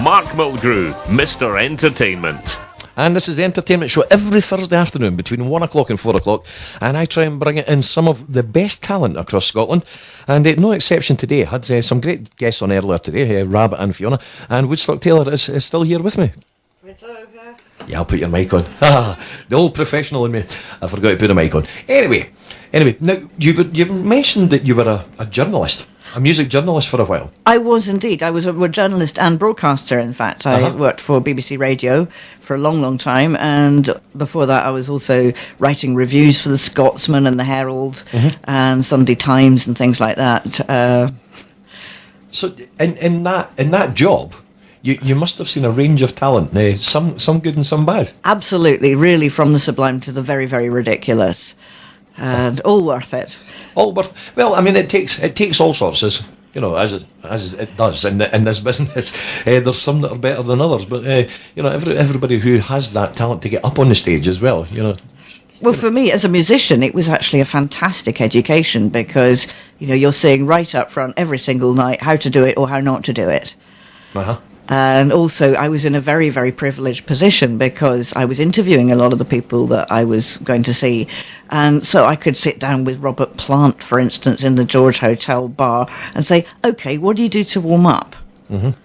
Mark Mulgrew, Mr. Entertainment. And this is the entertainment show every Thursday afternoon between 1 o'clock and 4 o'clock. And I try and bring it in some of the best talent across Scotland. And no exception today. I had some great guests on earlier today, Rabbit and Fiona. And Woodstock Taylor is still here with me. It's over. Yeah, I'll put your mic on. The old professional in me. I forgot to put a mic on. Anyway, now you mentioned that you were a journalist. A music journalist for a while. I was indeed. I was a journalist and broadcaster, in fact. I worked for BBC Radio for a long, long time. And before that, I was also writing reviews for the Scotsman and the Herald and Sunday Times and things like that. So in that job, you must have seen a range of talent, some good and some bad. Absolutely. Really, from the sublime to the very, very ridiculous. And all worth it. All worth. Well, I mean, it takes all sorts, as it does in this business. There's some that are better than others, but everybody who has that talent to get up on the stage as well. Well, for me as a musician, it was actually a fantastic education because you're seeing right up front every single night how to do it or how not to do it. And also, I was in a very, very privileged position because I was interviewing a lot of the people that I was going to see. And so I could sit down with Robert Plant, for instance, in the George Hotel bar and say, OK, what do you do to warm up? And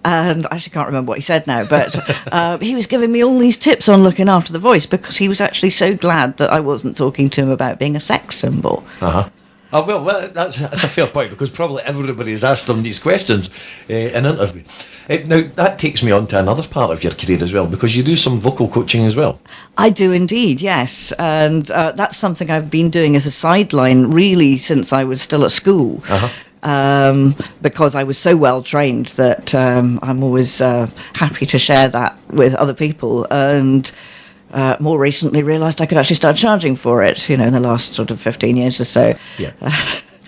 I actually can't remember what he said now, but he was giving me all these tips on looking after the voice because he was actually so glad that I wasn't talking to him about being a sex symbol. Oh, well, that's a fair point because probably everybody has asked them these questions in interview. Now, that takes me on to another part of your career as well because you do some vocal coaching as well. I do indeed, yes. And that's something I've been doing as a sideline really since I was still at school. Because I was so well trained that I'm always happy to share that with other people. And more recently realised I could actually start charging for it, in the last sort of 15 years or so. Yeah.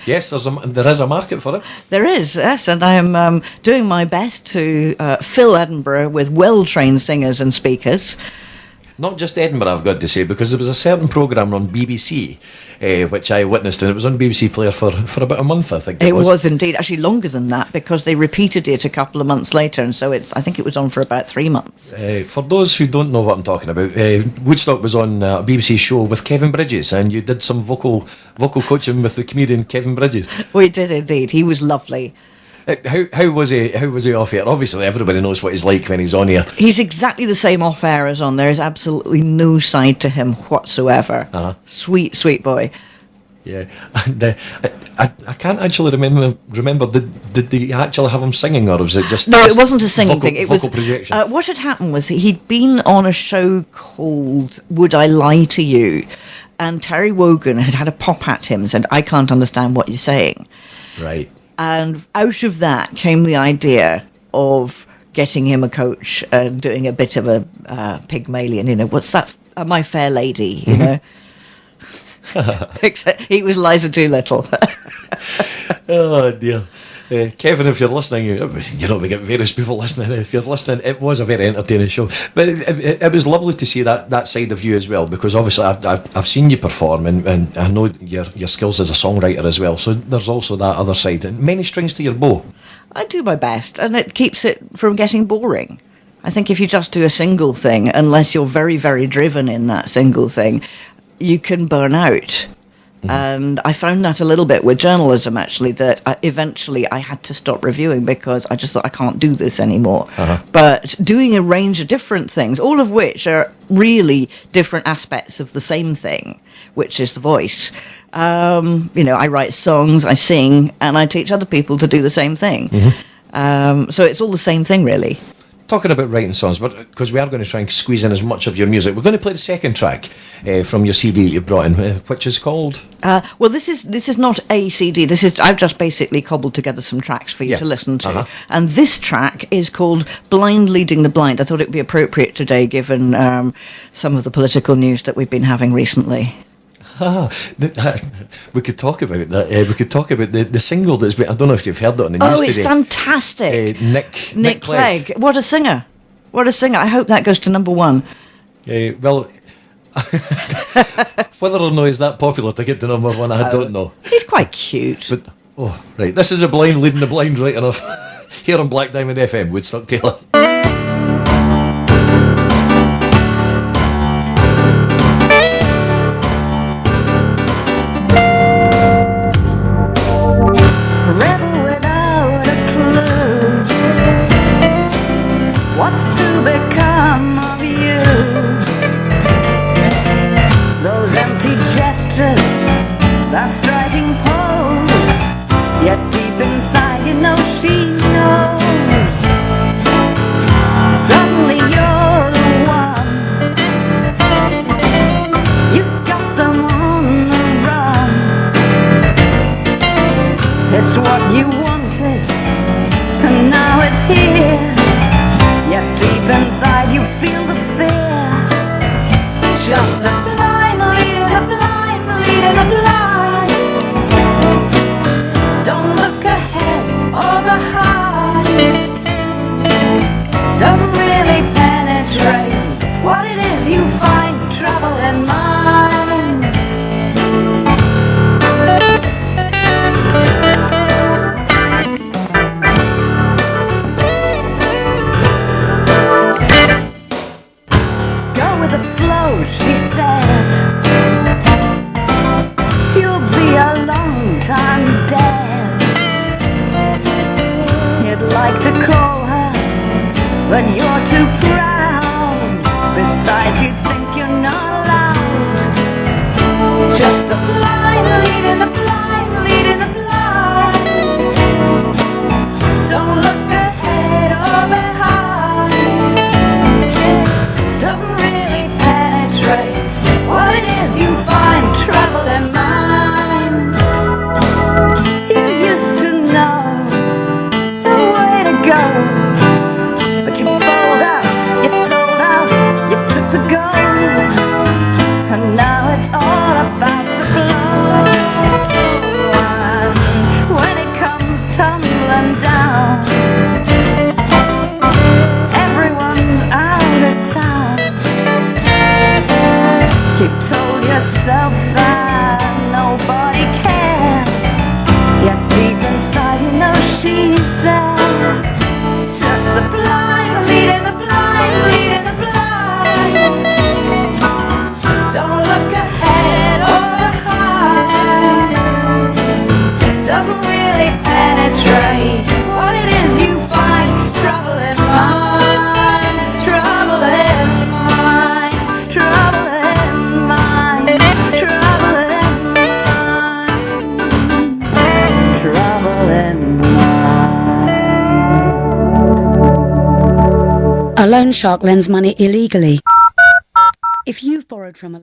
Yes, there is a market for it. There is, yes, and I am doing my best to fill Edinburgh with well-trained singers and speakers. Not just Edinburgh, I've got to say, because there was a certain programme on BBC, which I witnessed, and it was on BBC Player for about a month, I think. It was indeed, actually longer than that, because they repeated it a couple of months later, and so I think it was on for about 3 months. For those who don't know what I'm talking about, Woodstock was on a BBC show with Kevin Bridges, and you did some vocal coaching with the comedian Kevin Bridges. We did indeed. He was lovely. How was he off air? Obviously, everybody knows what he's like when he's on air. He's exactly the same off air as on. There is absolutely no side to him whatsoever. Sweet, sweet boy. Yeah, and I can't actually remember. Did they actually have him singing, or was it just? No, it wasn't a singing thing. It vocal was projection. What had happened was he'd been on a show called "Would I Lie to You," and Terry Wogan had a pop at him and said, "I can't understand what you're saying." Right. And out of that came the idea of getting him a coach and doing a bit of a Pygmalion, what's that, My Fair Lady, Except he was Liza Doolittle. Oh, dear. Kevin, if you're listening, we get various people listening. If you're listening, it was a very entertaining show. But it was lovely to see that side of you as well, because obviously I've seen you perform, and I know your skills as a songwriter as well. So there's also that other side, and many strings to your bow. I do my best, and it keeps it from getting boring. I think if you just do a single thing, unless you're very, very driven in that single thing, you can burn out. And I found that a little bit with journalism, actually, that eventually I had to stop reviewing because I just thought I can't do this anymore. But doing a range of different things, all of which are really different aspects of the same thing, which is the voice. I write songs, I sing, and I teach other people to do the same thing. So it's all the same thing, really. Talking about writing songs, but because we are going to try and squeeze in as much of your music, we're going to play the second track from your CD you brought in, which is called. Well, this is not a CD. I've just basically cobbled together some tracks for you to listen to, and this track is called "Blind Leading the Blind." I thought it would be appropriate today, given some of the political news that we've been having recently. We could talk about that. We could talk about the single that's been, I don't know if you've heard that on the news today. Oh, it's fantastic. Nick Clegg. What a singer. I hope that goes to number one. Well, whether or not he's that popular to get to number one, I don't know. He's quite cute. But, right, this is a blind leading the blind, right enough. here on Black Diamond FM, Woodstock Taylor. What's to become of you? Those empty gestures, that striking pose, yet deep inside you know she knows. Suddenly you're the one. You got them on the run. It's what you wanted, and now it's here. Yet deep inside you feel the fear. Just the blind leading the blind, leading the blind. Don't look ahead or behind. Doesn't really penetrate what it is you find. Trouble in mind. She said, you'll be a long time dead. You'd like to call her, but you're too proud. Besides, you think you're not allowed. Just the blind leading the blind, leading the blind. Don't look ahead or behind. Doesn't really penetrate what it is you find. Trouble in mind. You used to know the way to go, but you bowled out, you sold out, you took the gold, and now it's all about to blow. And when it comes tumbling down, everyone's out of town. You've told yourself that nobody cares, yet deep inside you know she's there. Just the blind leading the blind, leading the blind. Don't look ahead or behind. Doesn't really penetrate what it is you find. Trouble in mind, trouble in mind, trouble in mind, trouble in mind, trouble in mind. A loan shark lends money illegally. If you've borrowed from a